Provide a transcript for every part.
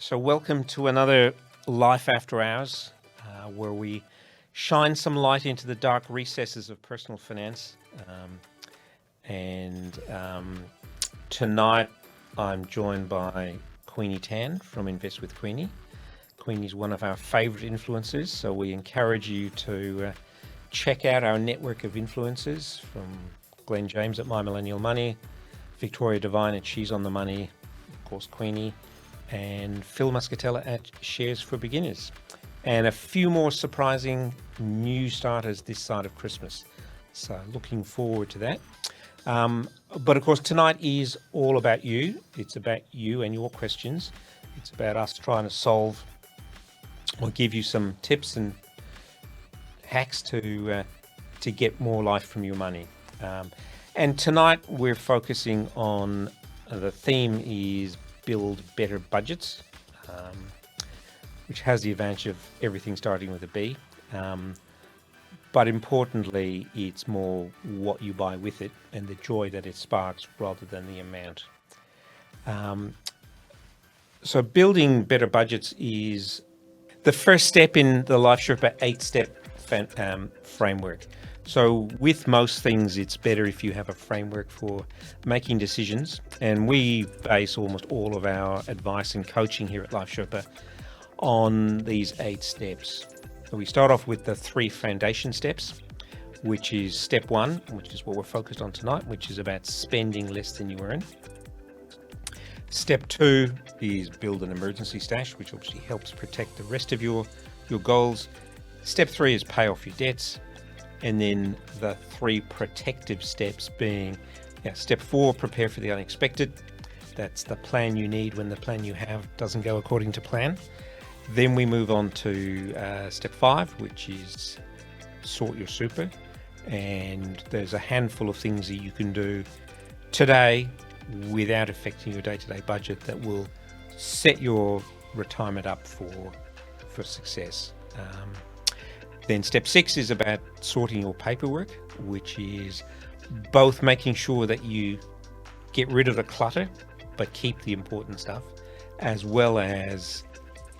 So welcome to another Life After Hours, where we shine some light into the dark recesses of personal finance. And tonight I'm joined by Queenie Tan from Invest with Queenie. Queenie's one of our favourite influencers, so we encourage you to check out our network of influencers from Glenn James at My Millennial Money, Victoria Devine at She's on the Money, of course Queenie, and Phil Muscatella at Shares for Beginners. And a few more surprising new starters this side of Christmas. So looking forward to that. But of course, tonight is all about you. It's about you and your questions. It's about us trying to solve or give you some tips and hacks to get more life from your money. And tonight we're focusing on, the theme is build better budgets, which has the advantage of everything starting with a B. But importantly, it's more what you buy with it and the joy that it sparks rather than the amount. So building better budgets is the first step in the Life Sherpa 8-step framework. So with most things, it's better if you have a framework for making decisions. And we base almost all of our advice and coaching here at Life Sherpa on these 8 steps. So we start off with the 3 foundation steps, which is step 1, which is what we're focused on tonight, which is about spending less than you earn. Step 2 is build an emergency stash, which obviously helps protect the rest of your goals. Step 3 is pay off your debts. And then the 3 protective steps being, step 4, prepare for the unexpected. That's the plan you need when the plan you have doesn't go according to plan. Then we move on to step 5, which is sort your super. And there's a handful of things that you can do today without affecting your day-to-day budget that will set your retirement up for success. Then step 6 is about sorting your paperwork, which is both making sure that you get rid of the clutter, but keep the important stuff, as well as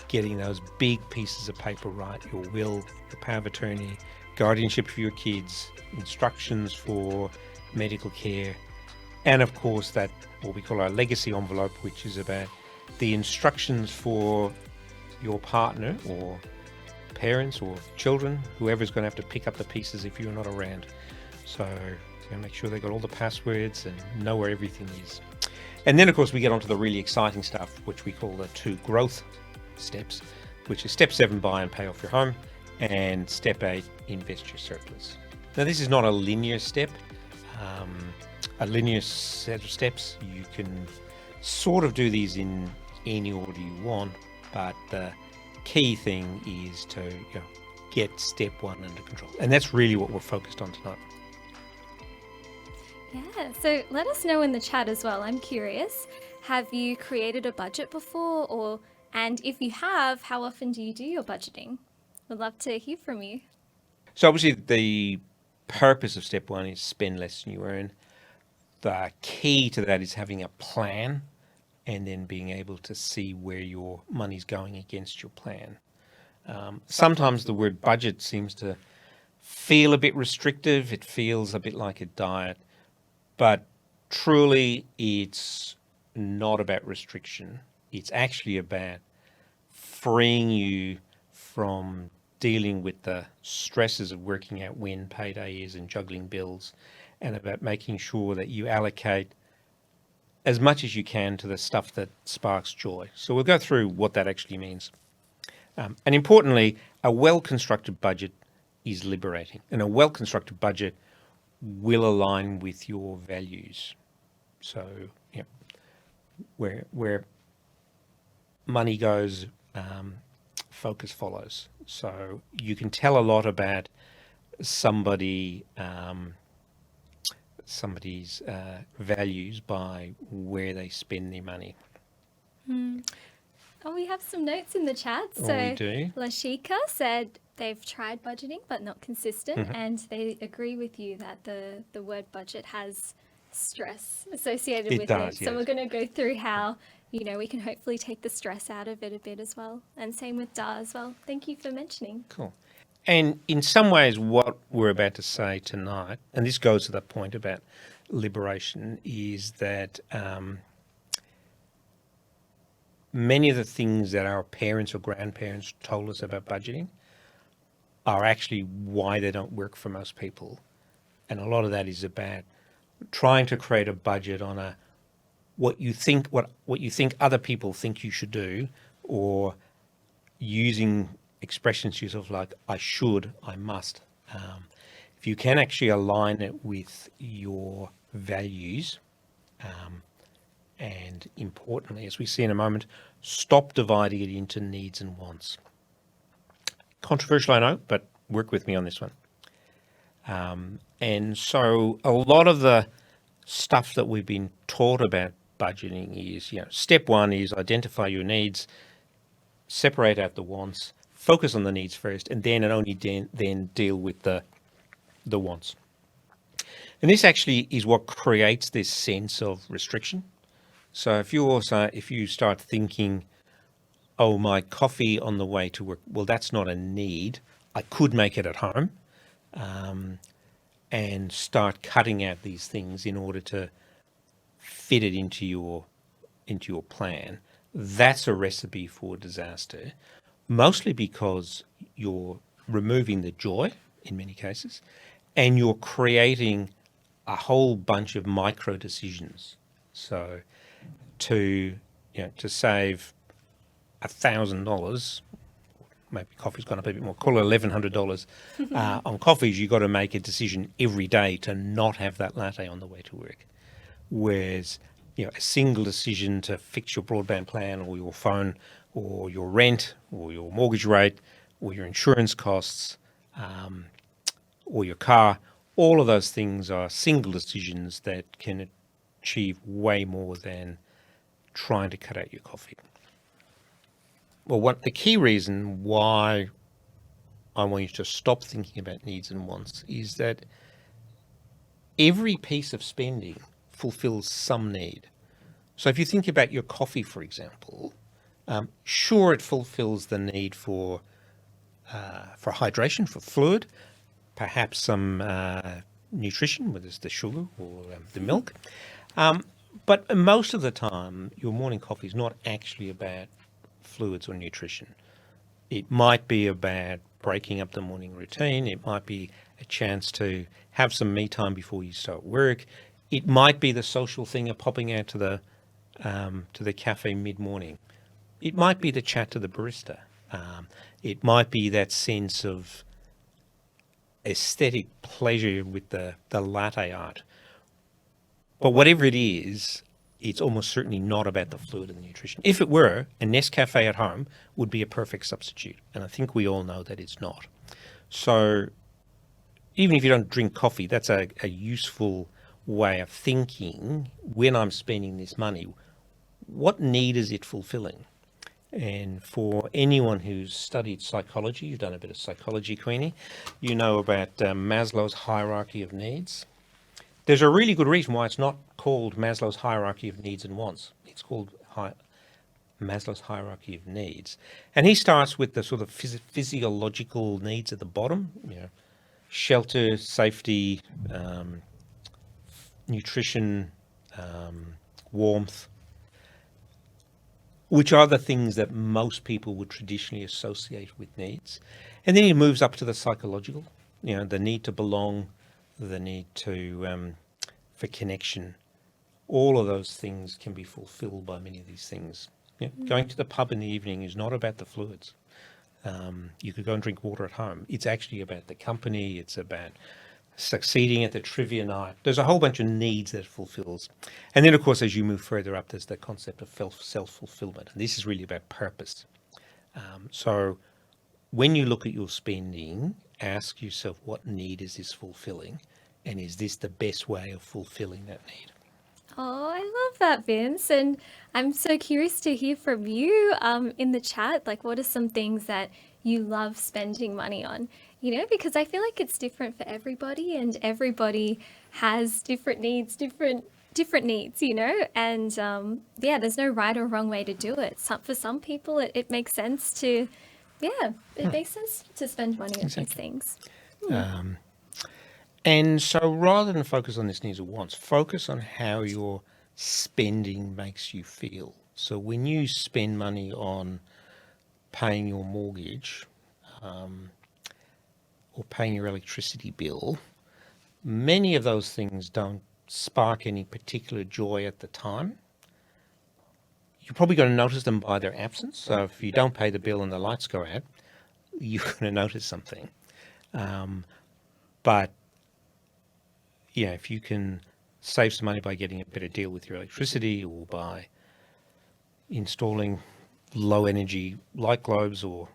getting those big pieces of paper right, your will, your power of attorney, guardianship for your kids, instructions for medical care, and of course that what we call our legacy envelope, which is about the instructions for your partner or parents or children, whoever's going to have to pick up the pieces if you're not around. So make sure they got all the passwords and know where everything is. And then of course we get onto the really exciting stuff, which we call the 2 growth steps, which is step 7, buy and pay off your home, and step 8, invest your surplus. Now this is not a linear step, a linear set of steps. You can sort of do these in any order you want, but the key thing is to get step 1 under control, and that's really what we're focused on tonight. Yeah, so let us know in the chat as well. I'm curious, have you created a budget before, and if you have, how often do you do your budgeting? We'd love to hear from you. So obviously the purpose of step 1 is spend less than you earn. The key to that is having a plan and then being able to see where your money's going against your plan. Sometimes the word budget seems to feel a bit restrictive. It feels a bit like a diet, but truly it's not about restriction. It's actually about freeing you from dealing with the stresses of working out when payday is and juggling bills, and about making sure that you allocate as much as you can to the stuff that sparks joy. So we'll go through what that actually means. And importantly, a well-constructed budget is liberating, and a well-constructed budget will align with your values. So where money goes, focus follows. So you can tell a lot about somebody's values by where they spend their money. Oh, we have some notes in the chat. So we do. Lashika said they've tried budgeting but not consistent, and they agree with you that the word budget has stress associated with it. So we're going to go through how we can hopefully take the stress out of it a bit as well. And same with Da as well. Thank you for mentioning. Cool. And in some ways, what we're about to say tonight, and this goes to the point about liberation, is that many of the things that our parents or grandparents told us about budgeting are actually why they don't work for most people. And a lot of that is about trying to create a budget on what you think other people think you should do, or using expressions to yourself like I should, I must. If you can actually align it with your values, and importantly, as we see in a moment, stop dividing it into needs and wants. Controversial, I know, but work with me on this one. And so a lot of the stuff that we've been taught about budgeting is, step one is identify your needs, separate out the wants, focus on the needs first, and then and only then deal with the wants. And this actually is what creates this sense of restriction. So if you start thinking, oh, my coffee on the way to work, well, that's not a need. I could make it at home, and start cutting out these things in order to fit it into your plan. That's a recipe for disaster, mostly because you're removing the joy in many cases, and you're creating a whole bunch of micro decisions. So to save $1,000, maybe coffee's gone up a bit more, call it $1,100 on coffees, you've got to make a decision every day to not have that latte on the way to work. Whereas, a single decision to fix your broadband plan or your phone or your rent or your mortgage rate or your insurance costs, or your car, all of those things are single decisions that can achieve way more than trying to cut out your coffee. Well, the key reason why I want you to stop thinking about needs and wants is that every piece of spending fulfills some need. So if you think about your coffee, for example, sure, it fulfills the need for hydration, for fluid, perhaps some nutrition, whether it's the sugar or the milk. But most of the time, your morning coffee is not actually about fluids or nutrition. It might be about breaking up the morning routine. It might be a chance to have some me time before you start work. It might be the social thing of popping out to the cafe mid-morning. It might be the chat to the barista. It might be that sense of aesthetic pleasure with the latte art. But whatever it is, it's almost certainly not about the fluid and the nutrition. If it were, a Nescafe at home would be a perfect substitute. And I think we all know that it's not. So even if you don't drink coffee, that's a useful way of thinking. When I'm spending this money, what need is it fulfilling? And for anyone who's studied psychology, you've done a bit of psychology, Queenie, you know about Maslow's hierarchy of needs. There's a really good reason why it's not called Maslow's hierarchy of needs and wants. It's called Maslow's hierarchy of needs. And he starts with the sort of physiological needs at the bottom, shelter, safety, nutrition, warmth, which are the things that most people would traditionally associate with needs. And then he moves up to the psychological, the need to belong, the need for connection. All of those things can be fulfilled by many of these things. Going to the pub in the evening is not about the fluids. You could go and drink water at home. It's actually about the company. It's about succeeding at the trivia night. There's a whole bunch of needs that it fulfills. And then, of course, as you move further up, there's the concept of self-fulfillment. And this is really about purpose. So when you look at your spending, ask yourself, what need is this fulfilling? And is this the best way of fulfilling that need? Oh, I love that, Vince. And I'm so curious to hear from you in the chat. Like, what are some things that you love spending money on? Because I feel like it's different for everybody, and everybody has different needs, different different needs, and yeah, there's no right or wrong way to do it. For some people, it makes sense to, yeah, it makes sense to spend money on these things. And so rather than focus on this needs or wants, focus on how your spending makes you feel. So when you spend money on paying your mortgage or paying your electricity bill, many of those things don't spark any particular joy at the time. You're probably going to notice them by their absence. So if you don't pay the bill and the lights go out, you're going to notice something. But if you can save some money by getting a better deal with your electricity or by installing low energy light globes or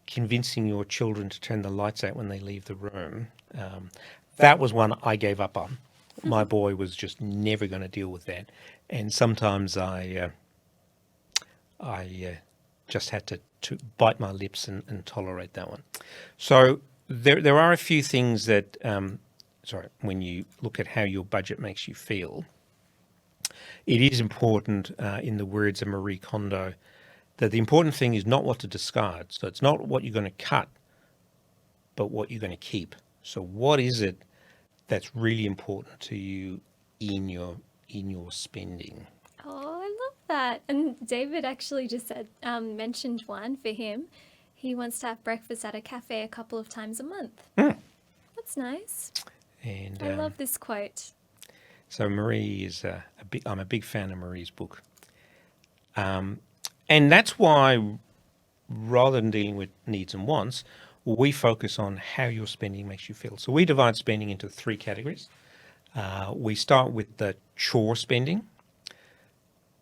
convincing your children to turn the lights out when they leave the room, that was one I gave up on. My boy was just never going to deal with that. And sometimes I just had to bite my lips and tolerate that one. So there are a few things that, when you look at how your budget makes you feel, it is important, in the words of Marie Kondo, that the important thing is not what to discard. So it's not what you're going to cut, but what you're going to keep. So what is it that's really important to you in your spending? Oh, I love that. And David actually just said, mentioned one for him. He wants to have breakfast at a cafe a couple of times a month. That's nice. And I love this quote. So Marie is I'm a big fan of Marie's book. And that's why, rather than dealing with needs and wants, we focus on how your spending makes you feel. So we divide spending into 3 categories. We start with the chore spending,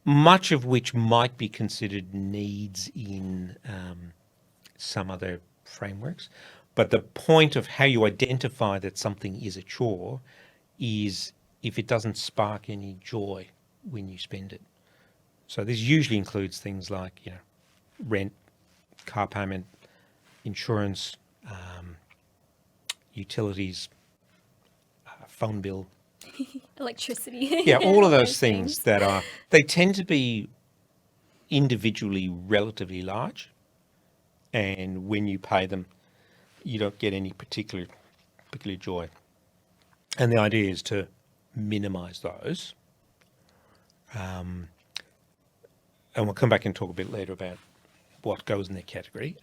much of which might be considered needs in some other frameworks. But the point of how you identify that something is a chore is if it doesn't spark any joy when you spend it. So this usually includes things like, rent, car payment, insurance, utilities, phone bill, electricity. Yeah, all of those things they tend to be individually relatively large, and when you pay them, you don't get any particular joy. And the idea is to minimize those. And we'll come back and talk a bit later about what goes in that category.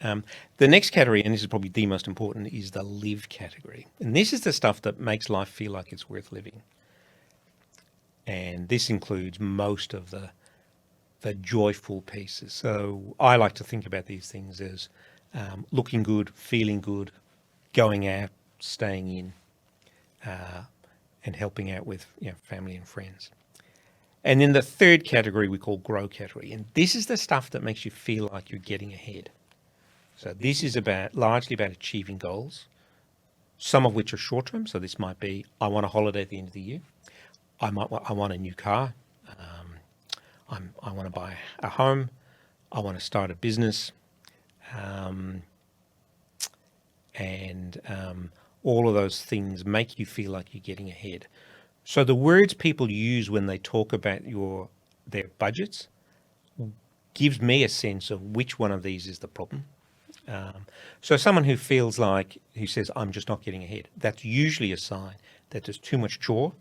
The next category, and this is probably the most important, is the live category. And this is the stuff that makes life feel like it's worth living. And this includes most of the joyful pieces. So I like to think about these things as looking good, feeling good, going out, staying in, and helping out with family and friends. And then the third category we call grow category. And this is the stuff that makes you feel like you're getting ahead. So this is largely about achieving goals, some of which are short term. So this might be, I want a holiday at the end of the year. I want a new car. I want to buy a home. I want to start a business. And all of those things make you feel like you're getting ahead. So the words people use when they talk about their budgets gives me a sense of which one of these is the problem. So someone who says, I'm just not getting ahead, that's usually a sign that there's too much chore,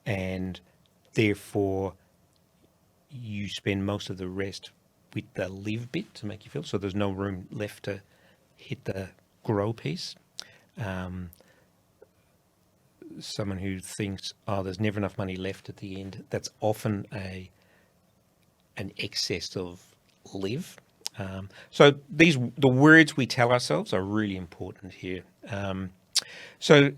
and therefore you spend most of the rest with the live bit to make you feel. So there's no room left to hit the grow piece. Someone who thinks, there's never enough money left at the end, that's often an excess of live. So the words we tell ourselves are really important here. So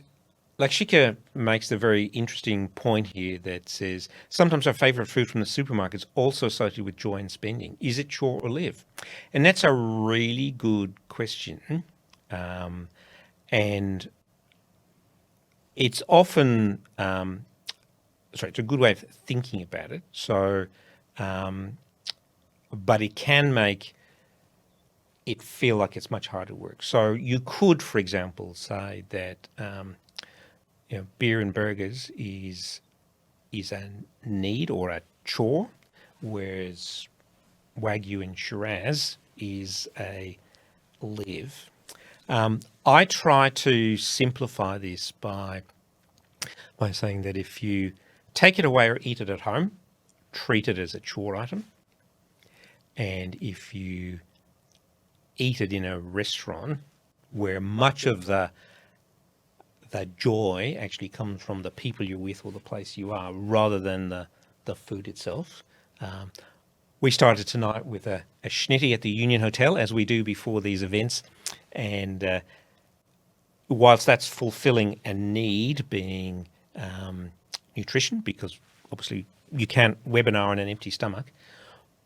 Lakshika makes the very interesting point here that says, sometimes our favorite food from the supermarket is also associated with joy and spending. Is it chore or live? And that's a really good question. And it's often, it's a good way of thinking about it. So, but it can make it feel like it's much harder work. So you could, for example, say that, beer and burgers is is a need or a chore, whereas Wagyu and Shiraz is a live. I try to simplify this by saying that if you take it away or eat it at home, treat it as a chore item. And if you eat it in a restaurant where much of the joy actually comes from the people you're with or the place you are rather than the food itself. We started tonight with a schnitty at the Union Hotel, as we do before these events. And whilst that's fulfilling a need, being nutrition, because obviously you can't webinar on an empty stomach,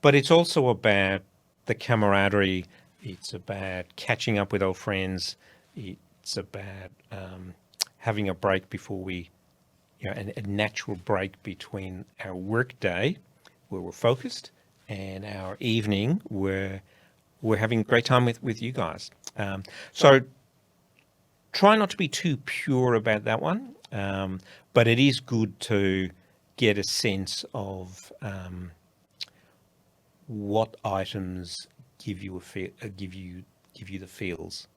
but it's also about the camaraderie. It's about catching up with old friends. It's about having a break before we, a natural break between our work day where we're focused and our evening where we're having a great time with you guys. So try not to be too pure about that one, but it is good to get a sense of what items give you give you the feels.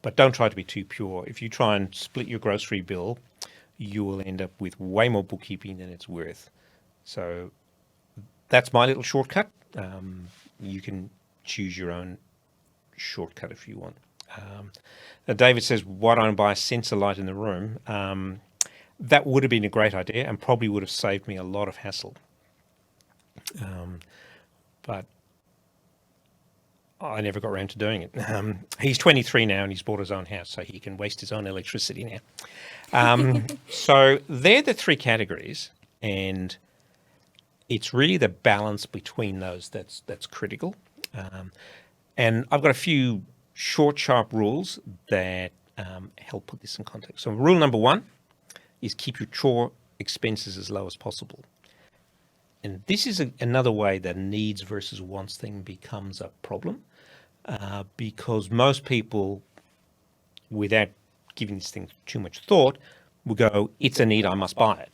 But don't try to be too pure. If you try and split your grocery bill, you will end up with way more bookkeeping than it's worth. So that's my little shortcut. You can choose your own shortcut if you want. Now David says, why don't I buy a sensor light in the room? That would have been a great idea and probably would have saved me a lot of hassle. But I never got around to doing it. He's 23 now and he's bought his own house, so he can waste his own electricity now. So they're the three categories, and it's really the balance between those that's critical. And I've got a few short, sharp rules that help put this in context. So rule number one is keep your chore expenses as low as possible. And this is another way that needs versus wants thing becomes a problem, because most people, without giving this thing too much thought, will go, it's a need, I must buy it.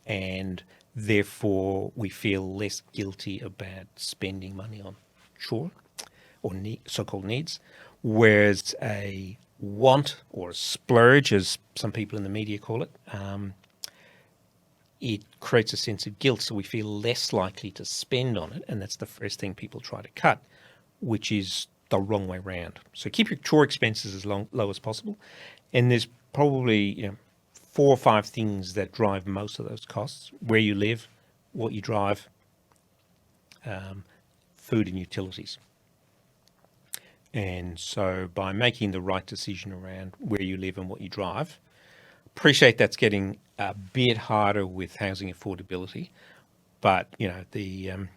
And therefore, we feel less guilty about spending money on chore or so-called needs, whereas a want or a splurge, as some people in the media call it, it creates a sense of guilt, so we feel less likely to spend on it, and that's the first thing people try to cut, which is the wrong way round. So keep your chore expenses as low as possible, and there's probably 4 or 5 things that drive most of those costs: where you live, what you drive, food and utilities. And so by making the right decision around where you live and what you drive, appreciate that's getting a bit harder with housing affordability, but the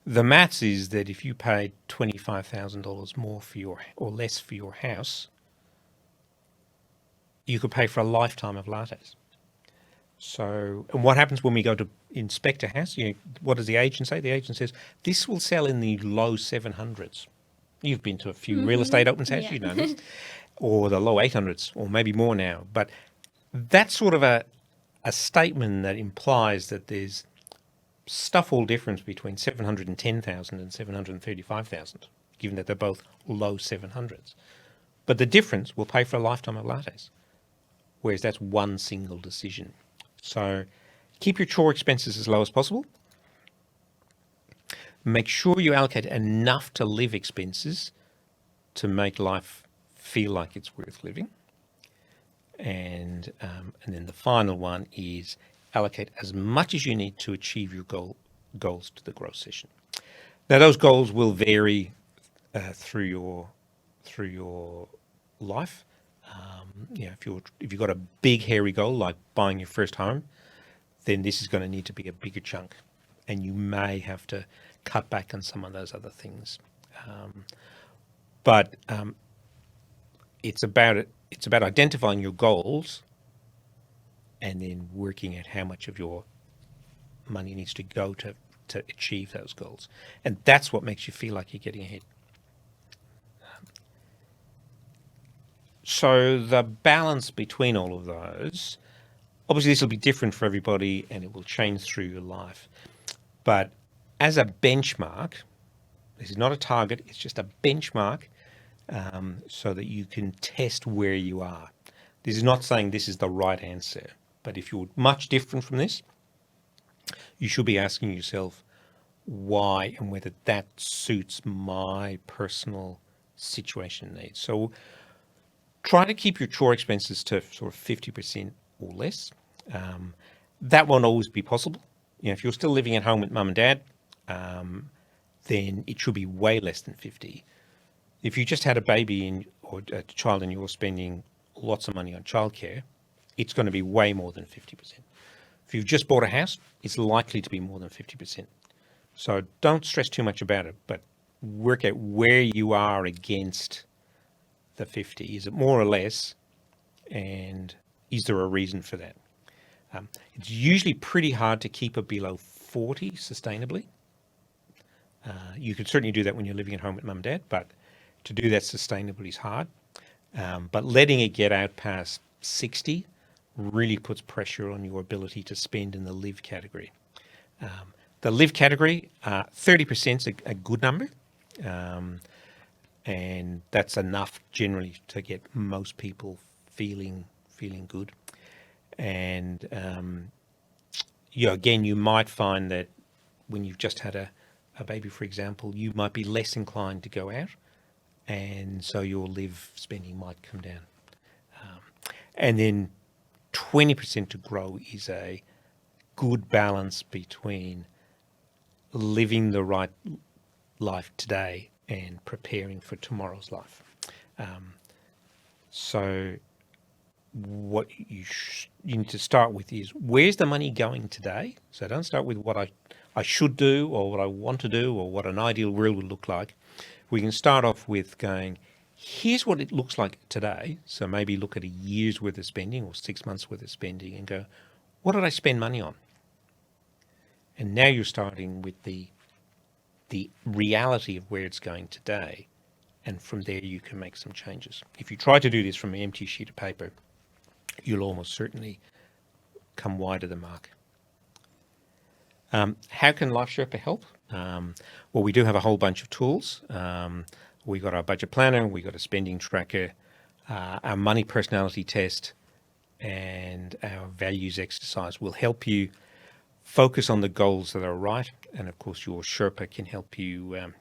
maths is that if you paid $25,000 more or less for your house, you could pay for a lifetime of lattes. So, and what happens when we go to inspect a house? What does the agent say? The agent says this will sell in the low 700s. You've been to a few real estate open houses, you know this, or the low 800s, or maybe more now. But that's sort of a statement that implies that there's stuff all difference between 710,000 and 735,000, given that they're both low 700s. But the difference will pay for a lifetime of lattes, whereas that's one single decision. So keep your chore expenses as low as possible. Make sure you allocate enough to live expenses to make life feel like it's worth living. And then the final one is allocate as much as you need to achieve your goals to the growth session. Now, those goals will vary through your life. If you've got a big hairy goal like buying your first home, then this is going to need to be a bigger chunk, and you may have to cut back on some of those other things. But it's about identifying your goals and then working at how much of your money needs to go to achieve those goals. And that's what makes you feel like you're getting ahead. So the balance between all of those, Obviously, this will be different for everybody and it will change through your life. But as a benchmark, this is not a target, it's just a benchmark so that you can test where you are. This is not saying this is the right answer, but if you're much different from this, you should be asking yourself why and whether that suits my personal situation needs. So try to keep your chore expenses to sort of 50% or less. That won't always be possible. If you're still living at home with mum and dad, then it should be way less than 50. If you just had a baby or a child and you're spending lots of money on childcare, it's going to be way more than 50%. If you've just bought a house, it's likely to be more than 50%. So don't stress too much about it, but work out where you are against the 50. Is it more or less? And is there a reason for that? It's usually pretty hard to keep it below 40 sustainably. You could certainly do that when you're living at home with mum and dad, but to do that sustainably is hard. But letting it get out past 60 really puts pressure on your ability to spend in the live category. The live category, 30% is a good number. And that's enough generally to get most people feeling good. And again, you might find that when you've just had a baby, for example, you might be less inclined to go out, and so your live spending might come down. And then 20% to grow is a good balance between living the right life today and preparing for tomorrow's life. So what you need to start with is, where's the money going today? So don't start with what I should do or what I want to do or what an ideal world would look like. We can start off with going, here's what it looks like today. So maybe look at a year's worth of spending or 6 months worth of spending and go, what did I spend money on? And now you're starting with the reality of where it's going today. And from there, you can make some changes. If you try to do this from an empty sheet of paper, you'll almost certainly come wide of the mark. How can Life Sherpa help? Well, we do have a whole bunch of tools. We got our budget planner, we got a spending tracker, our money personality test, and our values exercise will help you focus on the goals that are right. And of course, your Sherpa can help you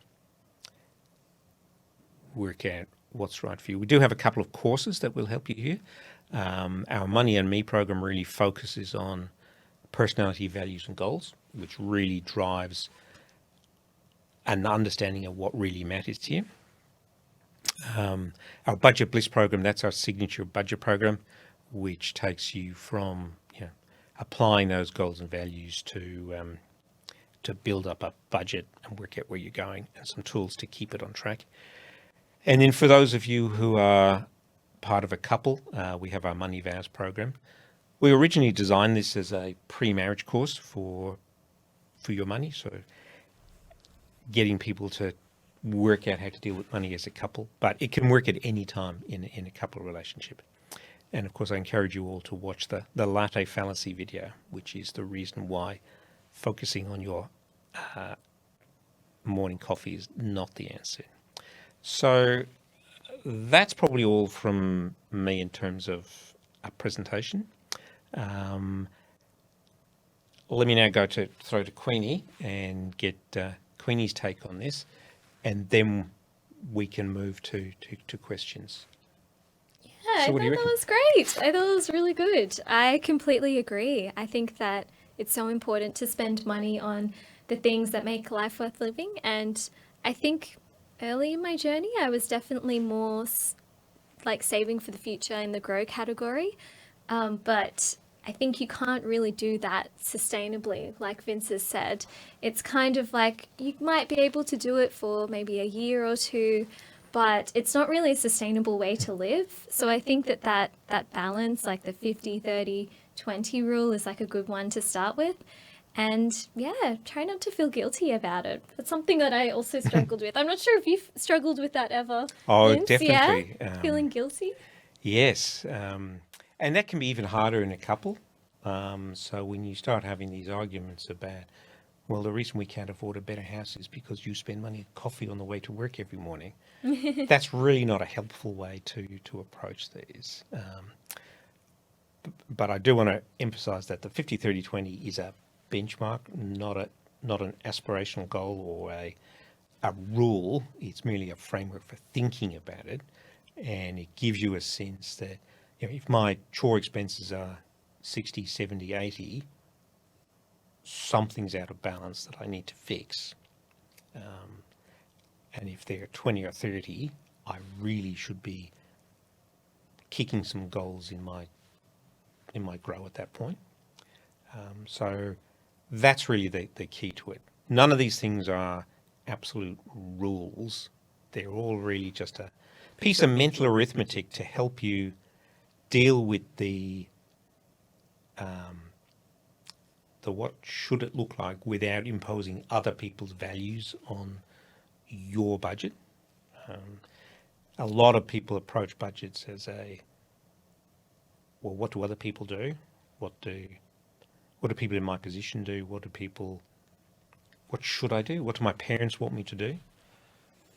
work out what's right for you. We do have a couple of courses that will help you here. Our Money and Me program really focuses on personality, values, and goals, which really drives an understanding of what really matters to you. Our Budget Bliss program, that's our signature budget program, which takes you from applying those goals and values to build up a budget and work out where you're going, and some tools to keep it on track. And then for those of you who are part of a couple, we have our Money Vows program. We originally designed this as a pre-marriage course for your money, so getting people to work out how to deal with money as a couple, but it can work at any time in a couple relationship. And of course, I encourage you all to watch the Latte Fallacy video, which is the reason why focusing on your morning coffee is not the answer. So that's probably all from me in terms of a presentation. Let me now throw to Queenie and get Queenie's take on this, and then we can move to questions. Yeah, So I thought that was great. I thought it was really good. I completely agree. I think that it's so important to spend money on the things that make life worth living. And I think early in my journey, I was definitely more like saving for the future in the grow category. But I think you can't really do that sustainably, like Vince has said. It's kind of like you might be able to do it for maybe a year or two, but it's not really a sustainable way to live. So I think that balance, like the 50-30-20 rule, is like a good one to start with. And yeah, try not to feel guilty about it. That's something that I also struggled with. I'm not sure if you've struggled with that ever. Oh, Vince? definitely. Yeah? Feeling guilty? Yes. And that can be even harder in a couple. So when you start having these arguments about, well, the reason we can't afford a better house is because you spend money on coffee on the way to work every morning, that's really not a helpful way to approach these. But I do want to emphasize that the 50-30-20 is a benchmark, not an aspirational goal or a rule. It's merely a framework for thinking about it, and it gives you a sense that, if my chore expenses are 60, 70, 80, something's out of balance that I need to fix. And if they're 20 or 30, I really should be kicking some goals in my grow at that point. So that's really the key to it. None of these things are absolute rules. They're all really just a piece of mental arithmetic to help you deal with the what should it look like without imposing other people's values on your budget. A lot of people approach budgets as well, what do other people do? What do people in my position do? What should I do? What do my parents want me to do?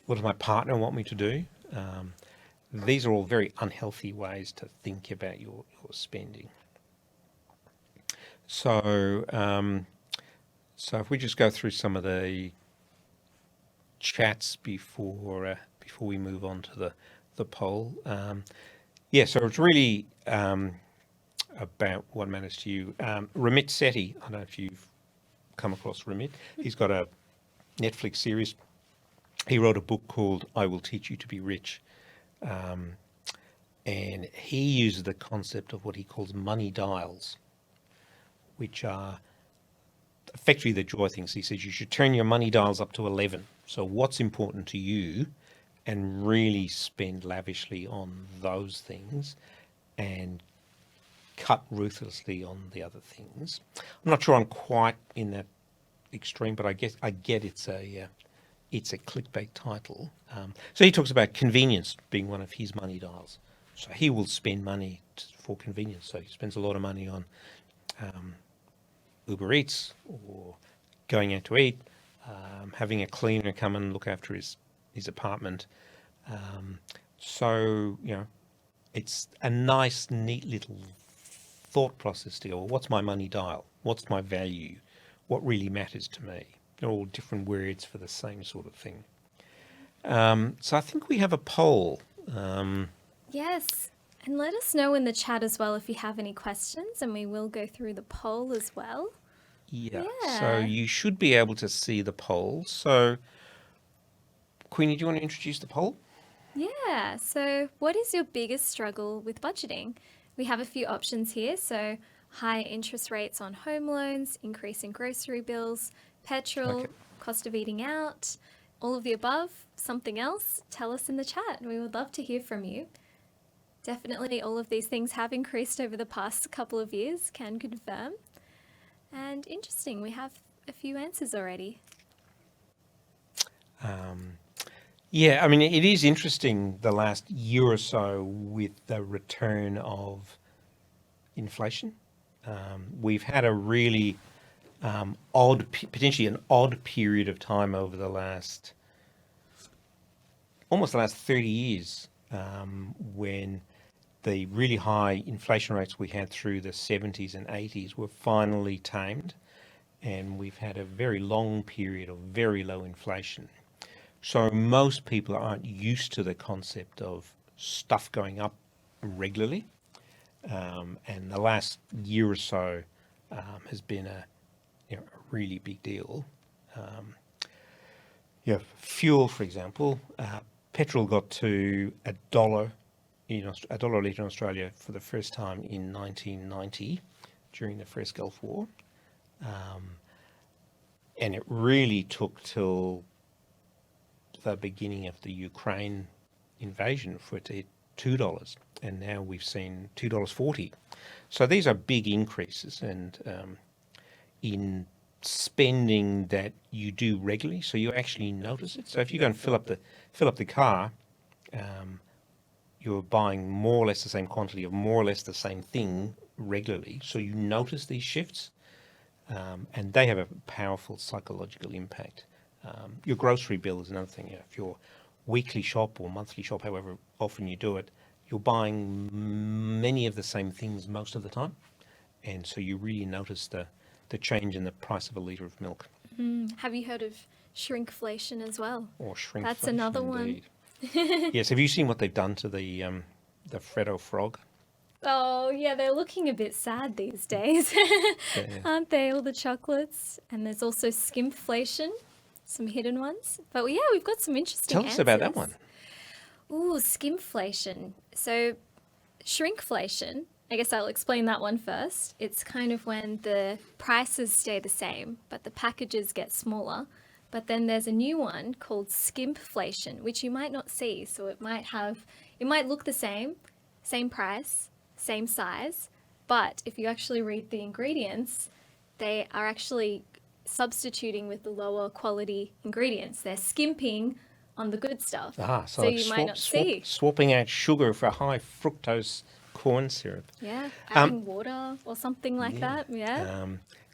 What does my partner want me to do? These are all very unhealthy ways to think about your spending. So if we just go through some of the chats before we move on to the poll. So it's really about what matters to you. Ramit Sethi, I don't know if you've come across Ramit. He's got a Netflix series. He wrote a book called I Will Teach You to Be Rich. And he uses the concept of what he calls money dials, which are effectively the joy things. He says you should turn your money dials up to 11. So what's important to you, and really spend lavishly on those things and cut ruthlessly on the other things. I'm not sure I'm quite in that extreme, but I get it's a clickbait title. So he talks about convenience being one of his money dials. So he will spend money for convenience. So he spends a lot of money on Uber Eats or going out to eat, having a cleaner come and look after his apartment. So it's a nice, neat little thought process to go, well, what's my money dial? What's my value? What really matters to me? They're all different words for the same sort of thing. So I think we have a poll. Yes. And let us know in the chat as well if you have any questions, and we will go through the poll as well. Yeah. So you should be able to see the poll. So, Queenie, do you want to introduce the poll? Yeah. So what is your biggest struggle with budgeting? We have a few options here. So high interest rates on home loans, increase in grocery bills, petrol, cost of eating out, all of the above, something else. Tell us in the chat. We would love to hear from you. Definitely all of these things have increased over the past couple of years, can confirm. And interesting, we have a few answers already. Yeah, I mean, it is interesting the last year or so with the return of inflation. We've had a really potentially an odd period of time over almost the last 30 years, when the really high inflation rates we had through the 70s and 80s were finally tamed, and we've had a very long period of very low inflation. So most people aren't used to the concept of stuff going up regularly, and the last year or so has been a really big deal. Fuel, for example, petrol got to $1 a litre in Australia for the first time in 1990 during the first Gulf War, and it really took till the beginning of the Ukraine invasion for it to hit $2, and now we've seen $2.40. So these are big increases, and in spending that you do regularly, so you actually notice it. So if you go and fill up the car, you're buying more or less the same quantity of more or less the same thing regularly, so you notice these shifts, and they have a powerful psychological impact. Your grocery bill is another thing. If your weekly shop or monthly shop, however often you do it, you're buying many of the same things most of the time, and so you really notice the change in the price of a litre of milk. Have you heard of shrinkflation as well? Or shrinkflation, That's another one. indeed. Yes, have you seen what they've done to the Freddo frog? Oh, yeah, they're looking a bit sad these days, Yeah. aren't they? All the chocolates. And there's also skimflation, some hidden ones. But yeah, we've got some interesting Tell us about that one. Ooh, skimflation. So shrinkflation, I guess I'll explain that one first. It's kind of when the prices stay the same, but the packages get smaller. But then there's a new one called skimpflation, which you might not see. So it might look the same price, same size, but if you actually read the ingredients, they are actually substituting with the lower quality ingredients. They're skimping on the good stuff. So you might not see. Swapping out sugar for high fructose corn syrup. Yeah, adding water or something like that. Yeah.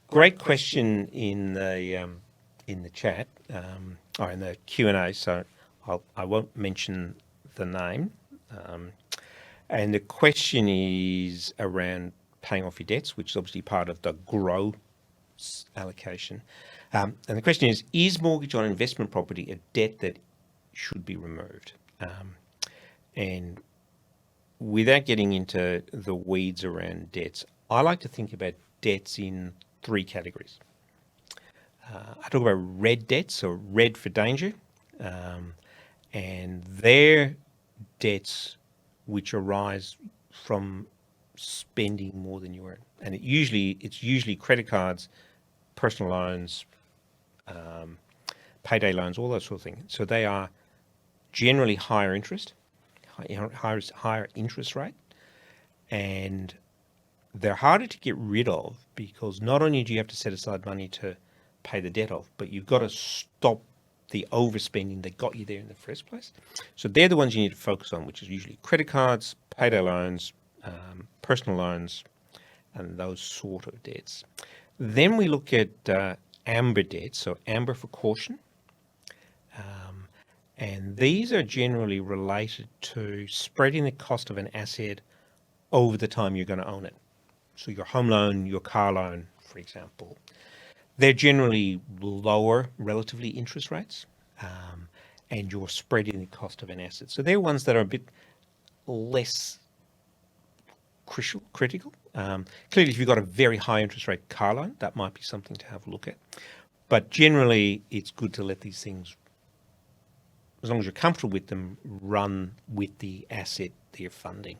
Great question in the chat, or in the Q&A. So I won't mention the name. And the question is around paying off your debts, which is obviously part of the GROW allocation. And the question is mortgage on investment property a debt that should be removed? And without getting into the weeds around debts, I like to think about debts in three categories. I talk about red debts, or red for danger, and they're debts which arise from spending more than you earn. And it's usually credit cards, personal loans, payday loans, all that sort of thing. So they are generally higher interest rate, and they're harder to get rid of because not only do you have to set aside money to pay the debt off, but you've got to stop the overspending that got you there in the first place. So they're the ones you need to focus on, which is usually credit cards, payday loans, personal loans, and those sort of debts. Then we look at amber debts, so amber for caution. And these are generally related to spreading the cost of an asset over the time you're going to own it. So your home loan, your car loan, for example, they're generally lower relatively interest rates, and you're spreading the cost of an asset. So they're ones that are a bit less critical. Clearly, if you've got a very high interest rate car loan, that might be something to have a look at. But generally, it's good to let these things, as long as you're comfortable with them, run with the asset that you're funding.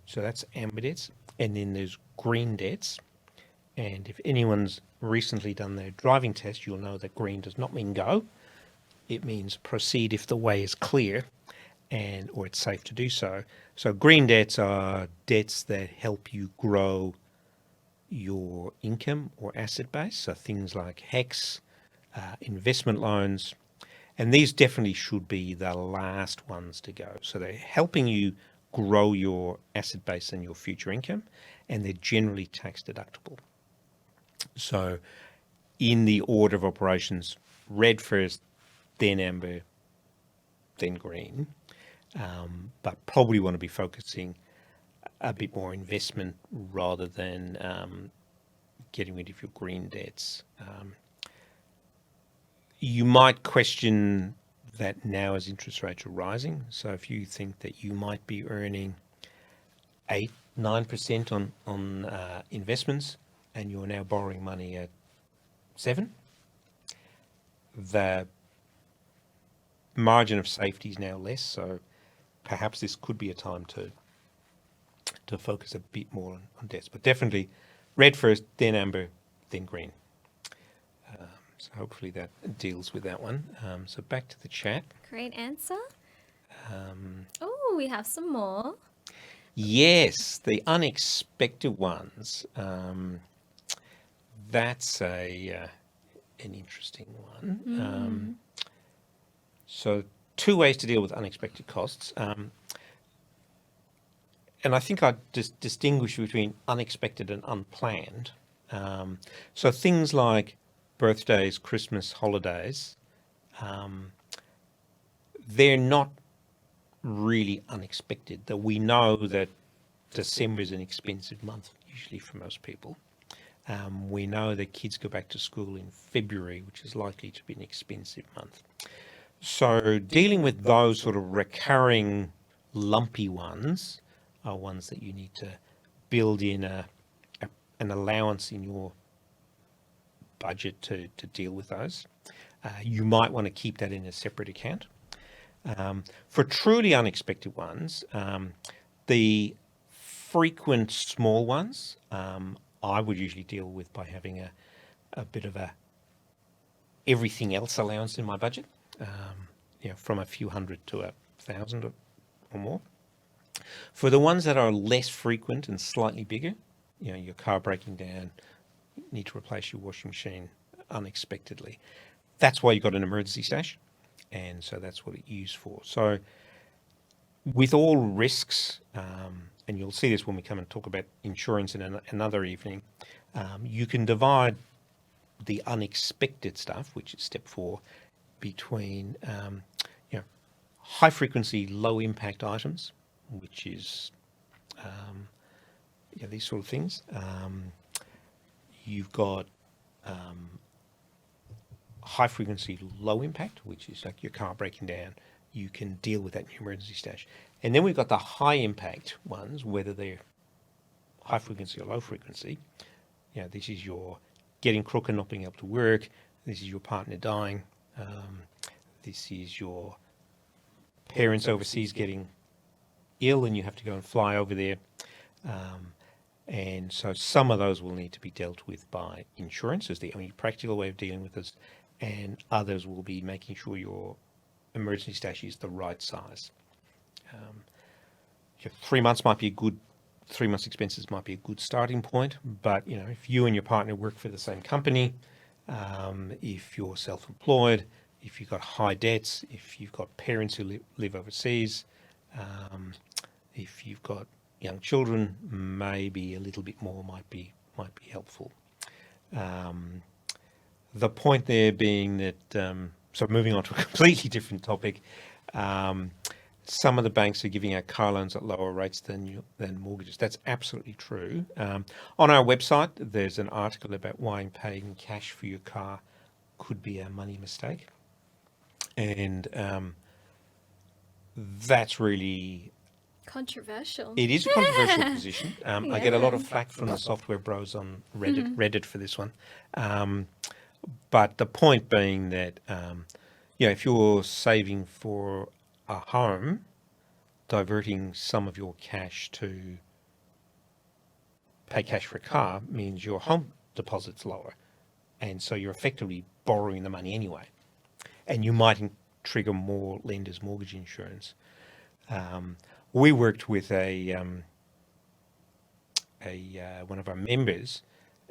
So that's amber debts. And then there's green debts. And if anyone's recently done their driving test, you'll know that green does not mean go. It means proceed if the way is clear or it's safe to do so. So green debts are debts that help you grow your income or asset base. So things like HECS, investment loans, and these definitely should be the last ones to go. So they're helping you grow your asset base and your future income, and they're generally tax deductible. So in the order of operations, red first, then amber, then green, but probably want to be focusing a bit more investment rather than getting rid of your green debts. You might question that now as interest rates are rising. So if you think that you might be earning 8-9% on investments and you're now borrowing money at 7%, the margin of safety is now less. So perhaps this could be a time to focus a bit more on debts. But definitely red first, then amber, then green. So hopefully that deals with that one. So back to the chat. Great answer. Oh, we have some more. Yes, the unexpected ones. That's an interesting one. So 2 ways to deal with unexpected costs. and I think I just distinguish between unexpected and unplanned. So things like birthdays, Christmas, holidays, they're not really unexpected. That we know that December is an expensive month, usually for most people. We know that kids go back to school in February, which is likely to be an expensive month. So dealing with those sort of recurring lumpy ones are ones that you need to build in an allowance in your budget to deal with those. You might want to keep that in a separate account. For truly unexpected ones, the frequent small ones, I would usually deal with by having a bit of a everything else allowance in my budget, from a few hundred to 1,000 or more. For the ones that are less frequent and slightly bigger, your car breaking down, you need to replace your washing machine unexpectedly. That's why you've got an emergency stash, and so that's what it's used for. So with all risks, and you'll see this when we come and talk about insurance in another evening, you can divide the unexpected stuff, which is step 4, between high frequency, low impact items, which is these sort of things. You've got high frequency, low impact, which is like your car breaking down. You can deal with that in your emergency stash. And then we've got the high impact ones, whether they're high frequency or low frequency. This is your getting crook and not being able to work. This is your partner dying. This is your parents overseas getting ill and you have to go and fly over there. And so some of those will need to be dealt with by insurance as the only practical way of dealing with this, and others will be making sure your emergency stash is the right size. 3 months might be a good 3 months expenses might be a good starting point, but if you and your partner work for the same company, if you're self-employed, if you've got high debts, if you've got parents who live overseas, if you've got young children, maybe a little bit more might be helpful. The point there being that, so moving on to a completely different topic, some of the banks are giving out car loans at lower rates than mortgages. That's absolutely true. On our website, there's an article about why paying cash for your car could be a money mistake. And that's really controversial. It is a controversial position. I get a lot of flack from the software bros on Reddit for this one. But the point being that, if you're saving for a home, diverting some of your cash to pay cash for a car means your home deposit's lower. And so you're effectively borrowing the money anyway. And you might trigger more lenders' mortgage insurance. We worked with one of our members,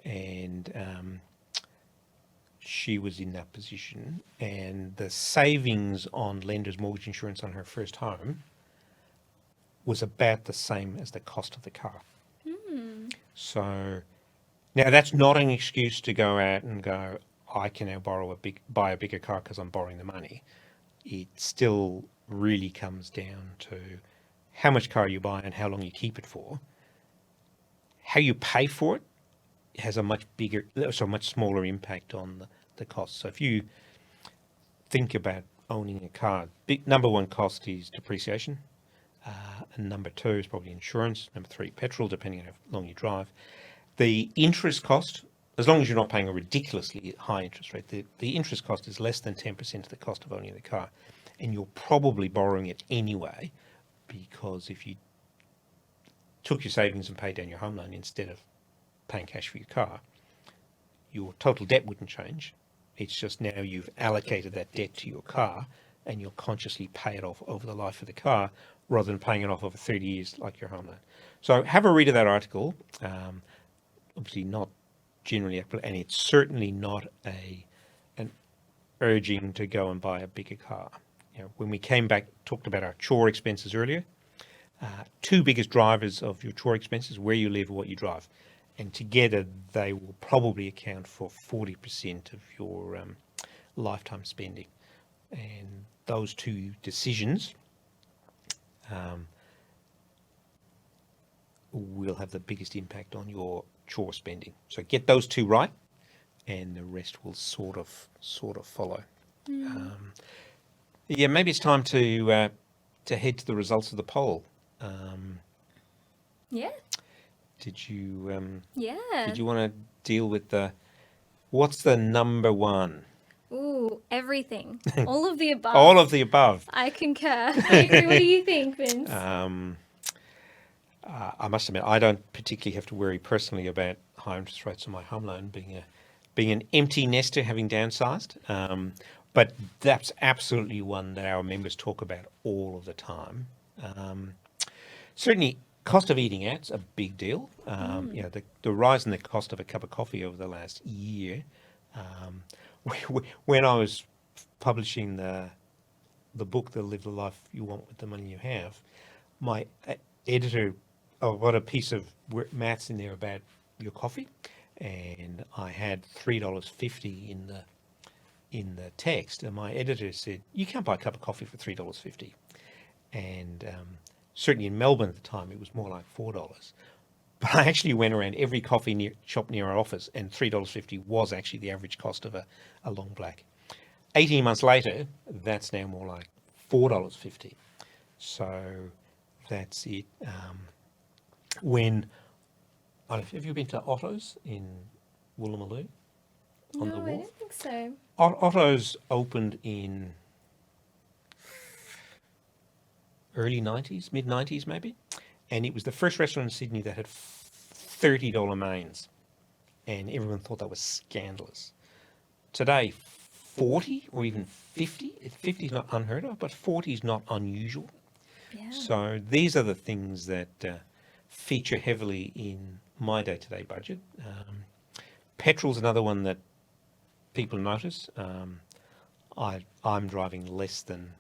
and she was in that position, and the savings on lenders' mortgage insurance on her first home was about the same as the cost of the car. So now that's not an excuse to go out and go, I can now buy a bigger car because I'm borrowing the money. It still really comes down to how much car you buy and how long you keep it for. How you pay for it has a much smaller impact on the cost. So if you think about owning a car, number one cost is depreciation. And number 2 is probably insurance. Number 3, petrol, depending on how long you drive. The interest cost, as long as you're not paying a ridiculously high interest rate, the interest cost is less than 10% of the cost of owning the car. And you're probably borrowing it anyway, because if you took your savings and paid down your home loan instead of paying cash for your car, your total debt wouldn't change. It's just now you've allocated that debt to your car and you'll consciously pay it off over the life of the car rather than paying it off over 30 years like your home loan. So have a read of that article. Obviously not generally applicable, and it's certainly not an urging to go and buy a bigger car. When we came back, talked about our chore expenses earlier. two biggest drivers of your chore expenses, where you live or what you drive. And together they will probably account for 40% of your lifetime spending. And those two decisions will have the biggest impact on your chore spending. So get those two right, and the rest will sort of follow. Yeah, maybe it's time to head to the results of the poll. Yeah. Did you Yeah. did you want to deal with what's the number one? Ooh, everything. All of the above. All of the above. I concur. I agree. What do you think, Vince? I must admit, I don't particularly have to worry personally about high interest rates on my home loan, being an empty nester, having downsized. But that's absolutely one that our members talk about all of the time. Certainly, cost of eating out's a big deal. The rise in the cost of a cup of coffee over the last year. When I was publishing the book, "The Live the Life You Want with the Money You Have," my editor got a piece of maths in there about your coffee, and I had $3.50 in the text, and my editor said, "You can't buy a cup of coffee for $3.50." And certainly in Melbourne at the time, it was more like $4. But I actually went around every coffee shop near our office, and $3.50 was actually the average cost of a long black. 18 months later, that's now more like $4.50. So that's it. Have you been to Otto's in Woolloomooloo on the No, I wharf? don't think so. Otto's opened in early 90s, mid 90s maybe, and it was the first restaurant in Sydney that had $30 mains, and everyone thought that was scandalous. Today, 40 or even 50, 50 is not unheard of, but 40 is not unusual. Yeah. So these are the things that feature heavily in my day-to-day budget. Petrol's another one that people notice. I'm driving less than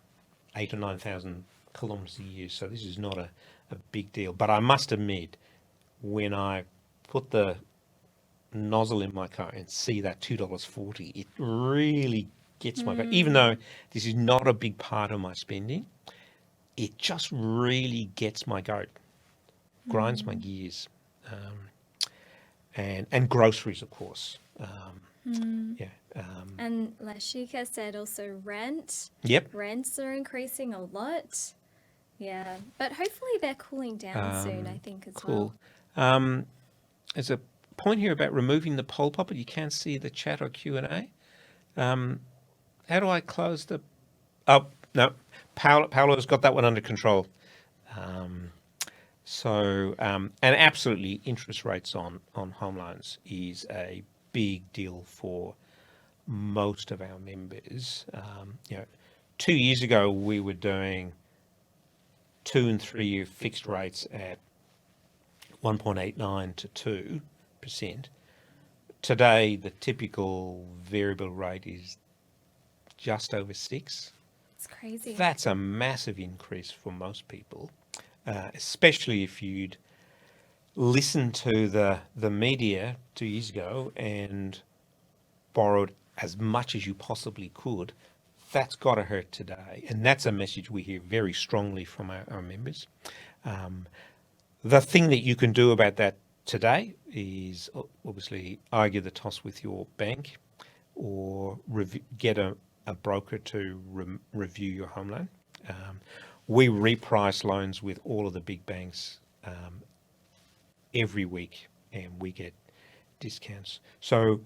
8,000 or 9,000 kilometres a year, so this is not a big deal. But I must admit, when I put the nozzle in my car and see that $2.40, it really gets my goat. Even though this is not a big part of my spending, it just really gets my goat, grinds my gears. And groceries, of course. And Lashika said also rent. Yep. Rents are increasing a lot. Yeah. But hopefully they're cooling down soon, I think, as Cool. well. There's a point here about removing the poll pop-up. You can't see the chat or Q&A. How do I close the... Oh, no. Paolo's got that one under control. And absolutely, interest rates on home loans is a big deal for most of our members. 2 years ago, we were doing 2 and 3 year fixed rates at 1.89 to 2%. Today, the typical variable rate is just over 6. It's crazy. That's a massive increase for most people, especially if you'd listened to the media 2 years ago and borrowed as much as you possibly could. That's got to hurt today. And that's a message we hear very strongly from our members. The thing that you can do about that today is obviously argue the toss with your bank or get a broker to review your home loan. We reprice loans with all of the big banks every week, and we get discounts. So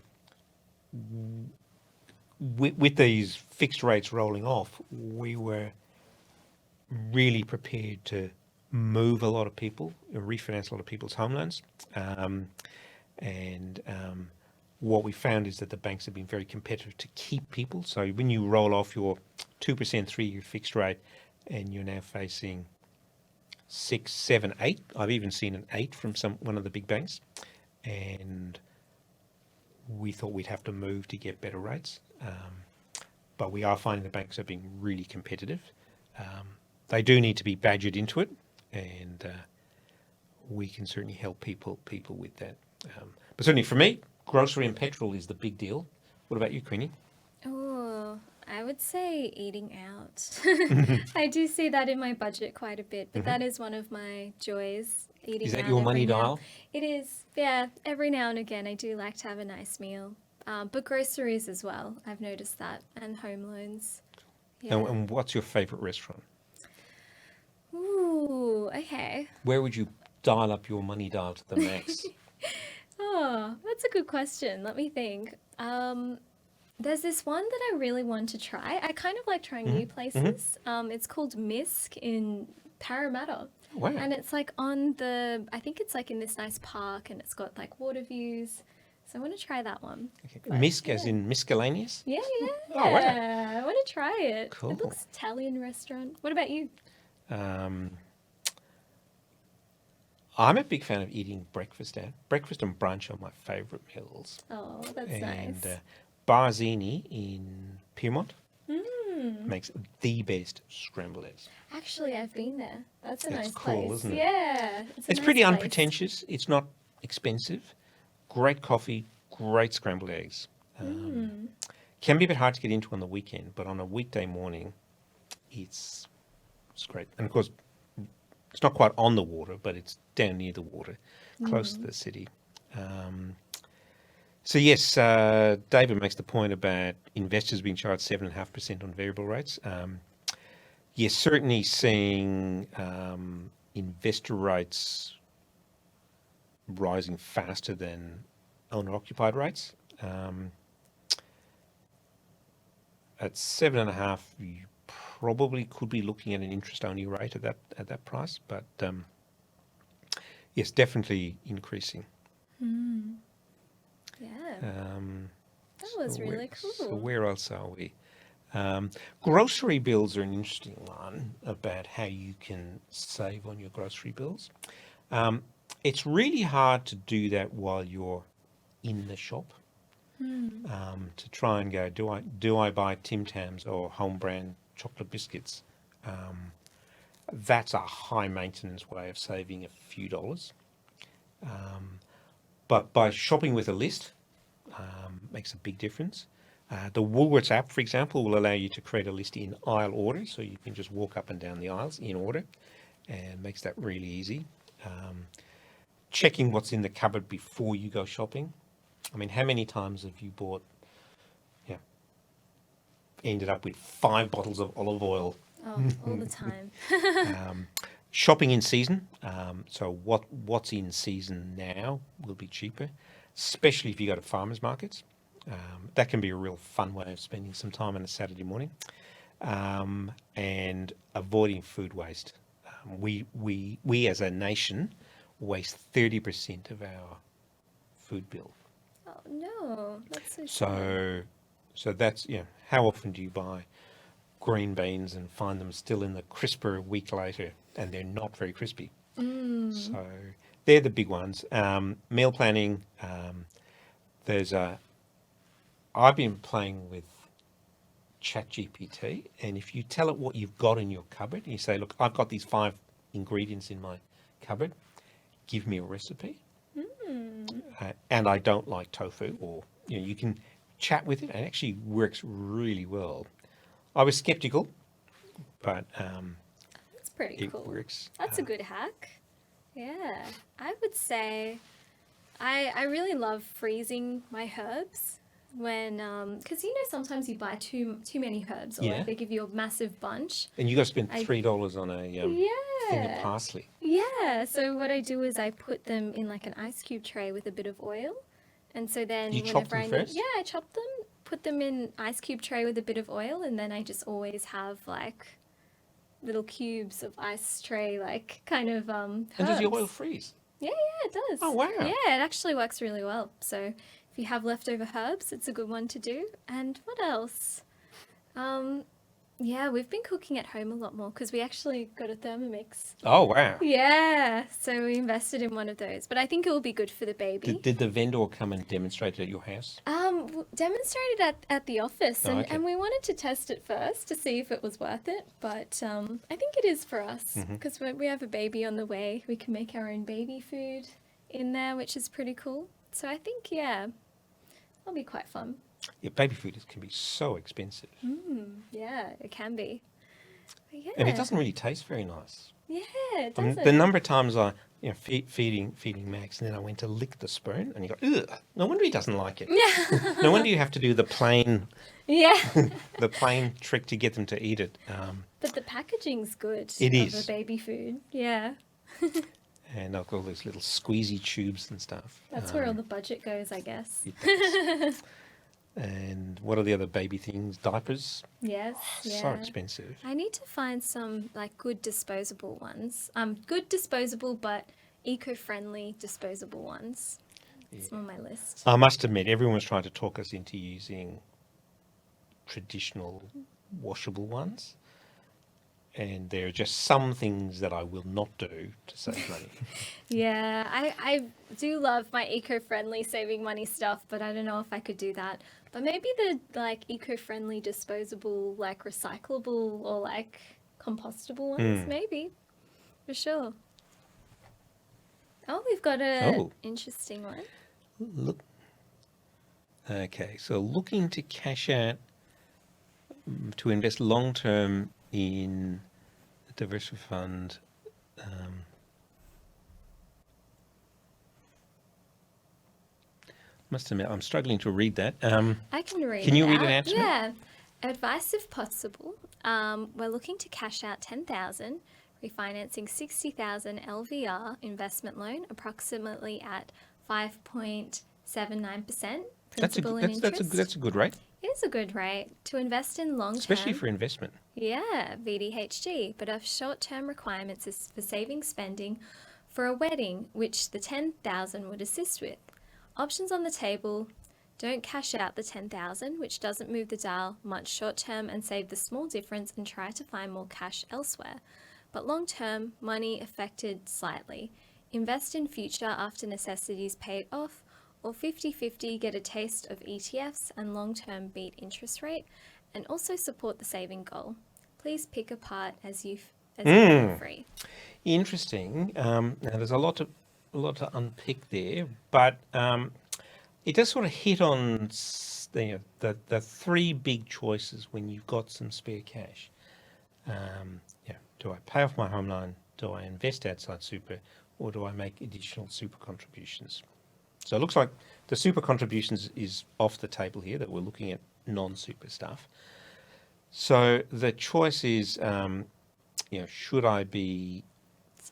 with these fixed rates rolling off, we were really prepared to move a lot of people, refinance a lot of people's home loans. What we found is that the banks have been very competitive to keep people. So when you roll off your 2% 3-year fixed rate and you're now facing 6, 7, 8, I've even seen an 8 from one of the big banks, and we thought we'd have to move to get better rates. But we are finding the banks are being really competitive. They do need to be badgered into it, and we can certainly help people with that. But certainly for me, grocery and petrol is the big deal. What about you, Queenie? Oh, I would say eating out. I do see that in my budget quite a bit, but that is one of my joys, eating Is that out your every money now. dial? It is, yeah. Every now and again, I do like to have a nice meal. But groceries as well. I've noticed that, and home loans. Yeah. And what's your favourite restaurant? Ooh, okay. Where would you dial up your money dial to the max? Oh, that's a good question. Let me think. There's this one that I really want to try. I kind of like trying new places. It's called Misk in Parramatta. Wow. And it's like on the, I think it's like in this nice park, and it's got like water views. So I want to try that one. Okay. But, Misk as in miscellaneous? Yeah, yeah. Oh, wow. I want to try it. Cool. It looks Italian restaurant. What about you? I'm a big fan of eating breakfast out. Breakfast and brunch are my favourite meals. Oh, that's And nice. Barzini in Pyrmont makes the best scrambled eggs. Actually, I've been there. That's a That's nice cool, place. isn't it? Yeah. It's a It's nice pretty place. unpretentious. It's not expensive. Great coffee, great scrambled eggs. Can be a bit hard to get into on the weekend, but on a weekday morning, it's great. And of course, it's not quite on the water, but it's down near the water, close to the city. So yes, David makes the point about investors being charged 7.5% on variable rates. Yes, certainly seeing investor rates rising faster than owner-occupied rates. At 7.5, you probably could be looking at an interest-only rate at that price, but yes, definitely increasing. Yeah. That was So really So cool. where else are we? Grocery bills are an interesting one about how you can save on your grocery bills. It's really hard to do that while you're in the shop. To try and go, do I buy Tim Tams or home brand chocolate biscuits? That's a high maintenance way of saving a few dollars. But by shopping with a list makes a big difference. The Woolworths app, for example, will allow you to create a list in aisle order, so you can just walk up and down the aisles in order, and makes that really easy. Checking what's in the cupboard before you go shopping. I mean, how many times have you ended up with 5 bottles of olive oil? Oh, all the time. Shopping in season. So what's in season now will be cheaper, especially if you go to farmers markets. That can be a real fun way of spending some time on a Saturday morning. And avoiding food waste. We as a nation waste 30% of our food bill. Oh, no. That's so sad. So that's, how often do you buy green beans and find them still in the crisper a week later, and they're not very crispy? So they're the big ones. Meal planning. I've been playing with ChatGPT, and if you tell it what you've got in your cupboard, and you say, look, I've got these 5 ingredients in my cupboard, give me a recipe. And I don't like tofu, or you can chat with it, and it actually works really well. I was skeptical, but That's pretty it cool. works. That's a good hack. Yeah. I would say I really love freezing my herbs when, because sometimes you buy too many herbs, or Yeah. like they give you a massive bunch. And you got to spend I- $3 on a thing of Yeah. parsley. Yeah. So what I do is I put them in like an ice cube tray with a bit of oil. And so then You chop whenever them I first? need, I chop them, put them in ice cube tray with a bit of oil, and then I just always have like little cubes of ice tray, like kind of And does the herbs. oil freeze? Yeah, it does. Oh, wow. Yeah, it actually works really well. So if you have leftover herbs, it's a good one to do. And what else? Yeah, we've been cooking at home a lot more because we actually got a Thermomix. Oh, wow. Yeah, so we invested in one of those, but I think it will be good for the baby. Did the vendor come and demonstrate it at your house? Demonstrated at the office, Oh, and, okay. and we wanted to test it first to see if it was worth it. But I think it is for us Hmm. because we have a baby on the way. We can make our own baby food in there, which is pretty cool. So I think, yeah, it'll be quite fun. Yeah, baby food can be so expensive. Yeah, it can be. But And it yeah, doesn't really taste very nice. yeah, it I mean, the doesn't. number of times I, feeding Max, and then I went to lick the spoon, and he go, ugh, no wonder he doesn't like it. No wonder you have to do Yeah, the plain trick to get them to eat it. but the packaging's good It of a is. baby food. Yeah, And I've got all those little squeezy tubes and stuff. that's where all the budget goes, I guess. It does. And what are the other baby things? Diapers? Yes, So yeah. expensive. I need to find some like good disposable ones. Good disposable but eco-friendly disposable ones. It's on my list. I must admit, everyone was trying to talk us into using traditional washable ones. And there are just some things that I will not do to save money. Yeah, I do love my eco-friendly saving money stuff, but I don't know if I could do that. But maybe the like eco-friendly disposable, like recyclable or like compostable ones, maybe. For sure. Oh, we've got a Oh, interesting one. look. Okay, so looking to cash out to invest long term in a diversified fund. Must admit, I'm struggling to read that. I can read Can you it read it out. out to me? Yeah. Advice if possible. We're looking to cash out 10,000, refinancing 60,000 LVR investment loan, approximately at 5.79% That's a principal good, and interest. that's a good rate, It is a good rate to invest in long especially term. for investment. Yeah, VDHG, but our short-term requirements is for saving spending for a wedding, which the 10,000 would assist with. Options on the table. Don't cash out the 10,000, which doesn't move the dial much short term and save the small difference and try to find more cash elsewhere. But long term, money affected slightly. Invest in future after necessities paid off, or 50-50 get a taste of ETFs and long term beat interest rate, and also support the saving goal. Please pick a part as you feel free. Interesting. Now there's a lot to unpick there, but it does sort of hit on the three big choices when you've got some spare cash. Do I pay off my home loan? Do I invest outside super, or do I make additional super contributions? So it looks like the super contributions is off the table here, that we're looking at non-super stuff. So the choice is, should I be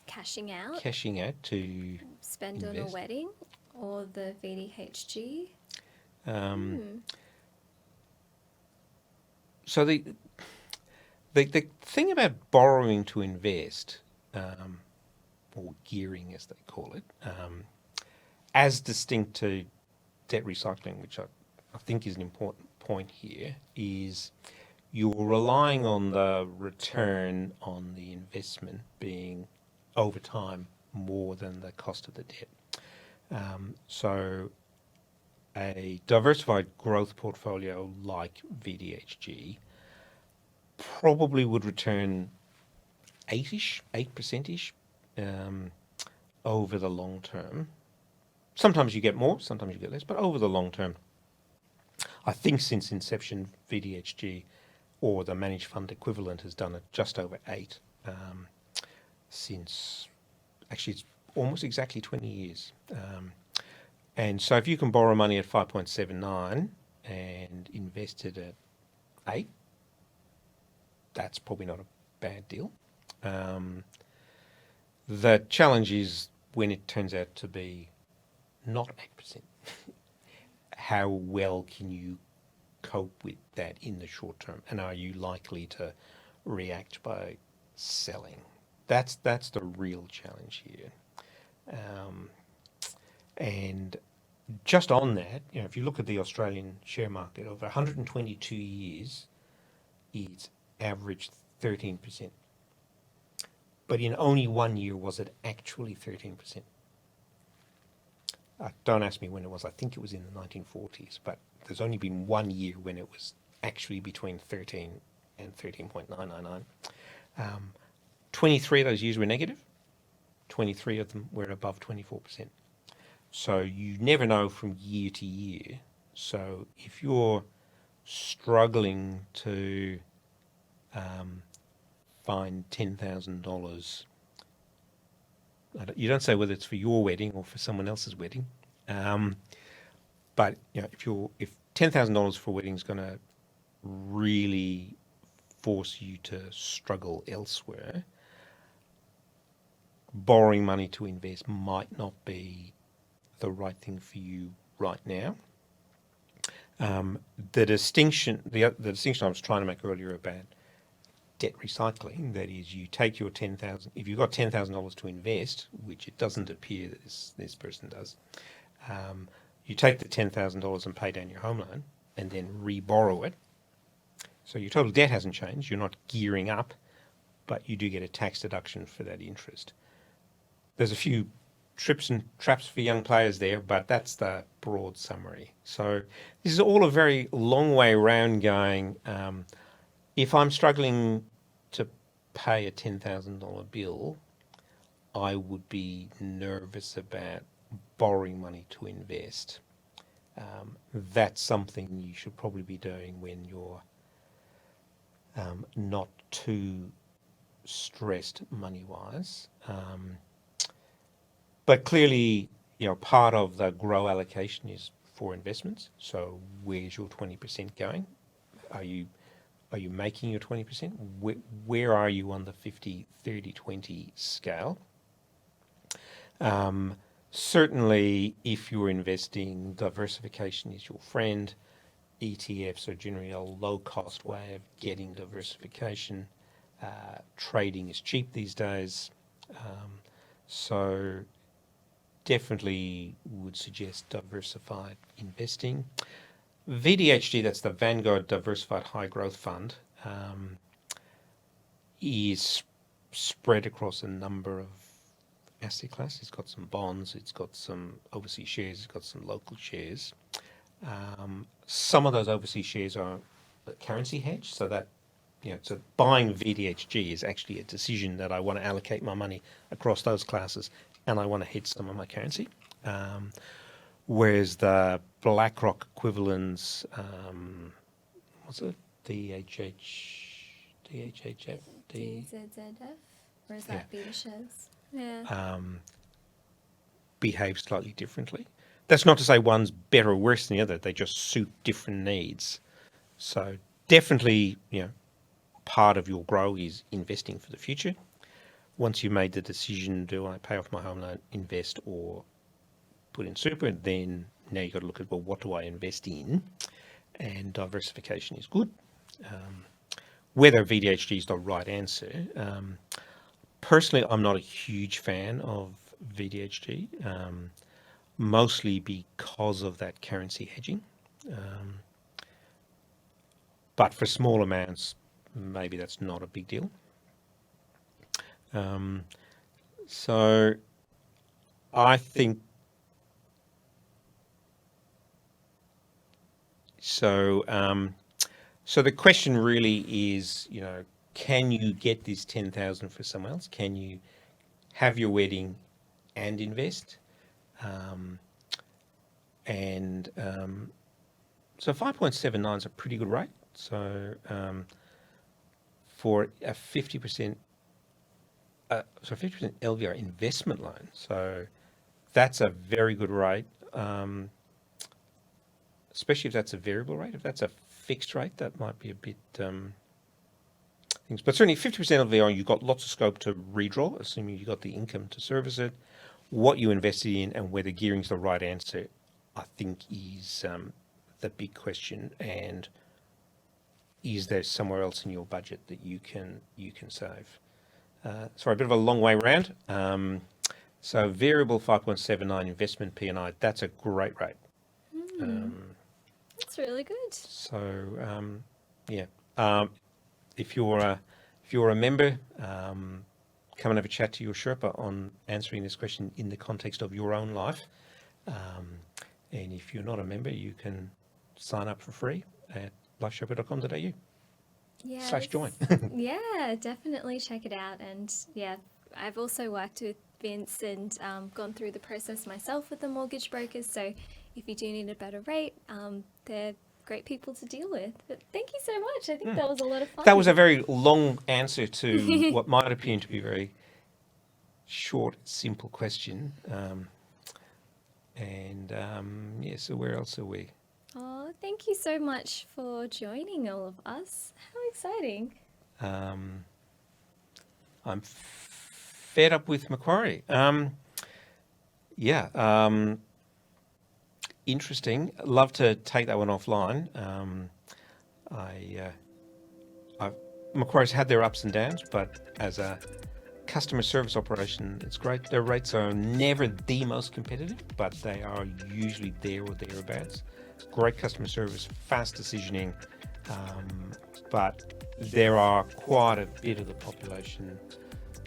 Cashing out, cashing out to spend on a invest? wedding, or the VDHG. So the thing about borrowing to invest, or gearing as they call it, as distinct to debt recycling, which I think is an important point here, is you're relying on the return on the investment being over time more than the cost of the debt. So a diversified growth portfolio like VDHG probably would return 8%-ish over the long term. Sometimes you get more, sometimes you get less, but over the long term, I think since inception, VDHG or the managed fund equivalent has done it just over 8 since, actually it's almost exactly 20 years. And so if you can borrow money at 5.79 and invest it at 8, that's probably not a bad deal. The challenge is when it turns out to be not 8%. How well can you cope with that in the short term? And are you likely to react by selling? That's the real challenge here. And just on that, if you look at the Australian share market over 122 years, it's averaged 13%. But in only 1 year was it actually 13%. Don't ask me when it was. I think it was in the 1940s, but there's only been 1 year when it was actually between 13 and 13.999. 23 of those years were negative. 23 of them were above 24%. So you never know from year to year. So if you're struggling to find $10,000, you don't say whether it's for your wedding or for someone else's wedding, but if $10,000 for a wedding is going to really force you to struggle elsewhere, borrowing money to invest might not be the right thing for you right now. The distinction I was trying to make earlier about debt recycling, that is, you take your if you've got $10,000 to invest, which it doesn't appear that this person does, you take the $10,000 and pay down your home loan and then re-borrow it. So your total debt hasn't changed. You're not gearing up, but you do get a tax deduction for that interest. There's a few trips and traps for young players there, but that's the broad summary. So this is all a very long way around going, if I'm struggling to pay a $10,000 bill, I would be nervous about borrowing money to invest. That's something you should probably be doing when you're not too stressed money-wise. But clearly, part of the grow allocation is for investments. So where's your 20% going? Are you making your 20%? Where are you on the 50, 30, 20 scale? Certainly, if you're investing, diversification is your friend. ETFs are generally a low-cost way of getting diversification. Trading is cheap these days. So definitely would suggest diversified investing. VDHG, that's the Vanguard Diversified High Growth Fund, is spread across a number of asset classes. It's got some bonds, it's got some overseas shares, it's got some local shares. Some of those overseas shares are a currency hedge, so that so buying VDHG is actually a decision that I want to allocate my money across those classes, and I want to hedge some of my currency. Whereas the BlackRock equivalents, what's it? DHHF? DZZF? Or is that beta shares? Yeah. Behave slightly differently. That's not to say one's better or worse than the other. They just suit different needs. So definitely, part of your grow is investing for the future. Once you've made the decision, do I pay off my home loan, invest, or put in super, then now you've got to look at, well, what do I invest in? And diversification is good. Whether VDHG is the right answer. Personally, I'm not a huge fan of VDHG, mostly because of that currency hedging. But for small amounts, maybe that's not a big deal. So I think so. So the question really is, can you get this 10,000 for someone else? Can you have your wedding and invest? So 5.79 is a pretty good rate. So for a 50%, 50% LVR investment loan. So that's a very good rate, especially if that's a variable rate. If that's a fixed rate, that might be a bit things. But certainly 50% LVR, you've got lots of scope to redraw, assuming you've got the income to service it. What you invested in and whether gearing is the right answer, I think, is the big question. And is there somewhere else in your budget that you can save? Sorry, a bit of a long way around. So variable 5.79 investment P&I, that's a great rate. That's really good. So yeah, if you're a member, come and have a chat to your Sherpa on answering this question in the context of your own life. And if you're not a member, you can sign up for free at lifesherpa.com.au. Yes. /join. Yeah, definitely check it out. And yeah, I've also worked with Vince and gone through the process myself with the mortgage brokers. So if you do need a better rate, they're great people to deal with. But thank you so much. I think that was a lot of fun. That was a very long answer to what might appear to be a very short, simple question. So where else are we? Oh, thank you so much for joining all of us. How exciting. I'm fed up with Macquarie. Interesting. Love to take that one offline. Macquarie's had their ups and downs, but as a customer service operation, it's great. Their rates are never the most competitive, but they are usually there or thereabouts. Great customer service, fast decisioning, but there are quite a bit of the population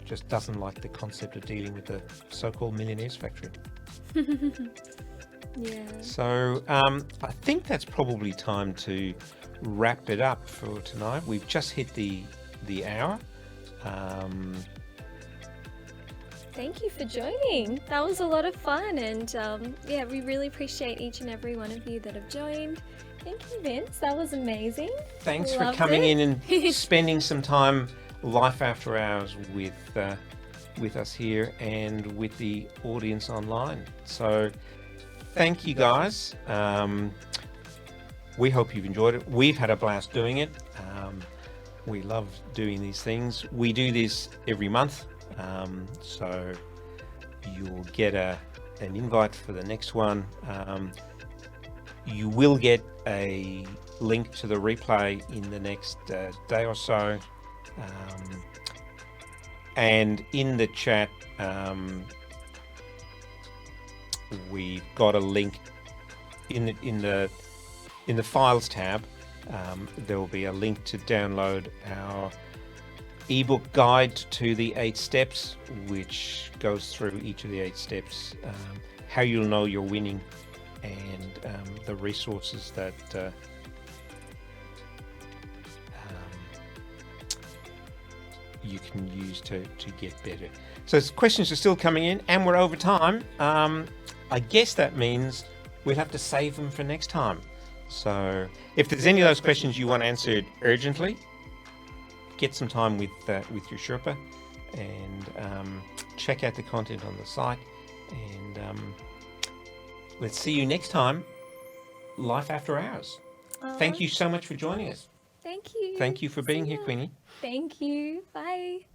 just doesn't like the concept of dealing with the so-called millionaires factory. Yeah. So I think that's probably time to wrap it up for tonight. We've just hit the hour. Thank you for joining. That was a lot of fun, and we really appreciate each and every one of you that have joined. Thank you, Vince. That was amazing. Thanks for Loved coming it. in and spending some time life after hours with us here and with the audience online. So thank you, guys. We hope you've enjoyed it. We've had a blast doing it. We love doing these things. We do this every month. So you'll get an invite for the next one. You will get a link to the replay in the next day or so. And in the chat, we've got a link in the files tab. There will be a link to download our ebook guide to the 8 steps, which goes through each of the 8 steps, how you'll know you're winning, and the resources that you can use to get better. So questions are still coming in, and we're over time. I guess that means we'll have to save them for next time. So if there's any of those questions you want answered urgently, get some time with your Sherpa, and check out the content on the site. And let's see you next time, Life After Hours. Thank you so much for joining us. Thank you. Thank you for being See here, ya. Queenie. Thank you. Bye.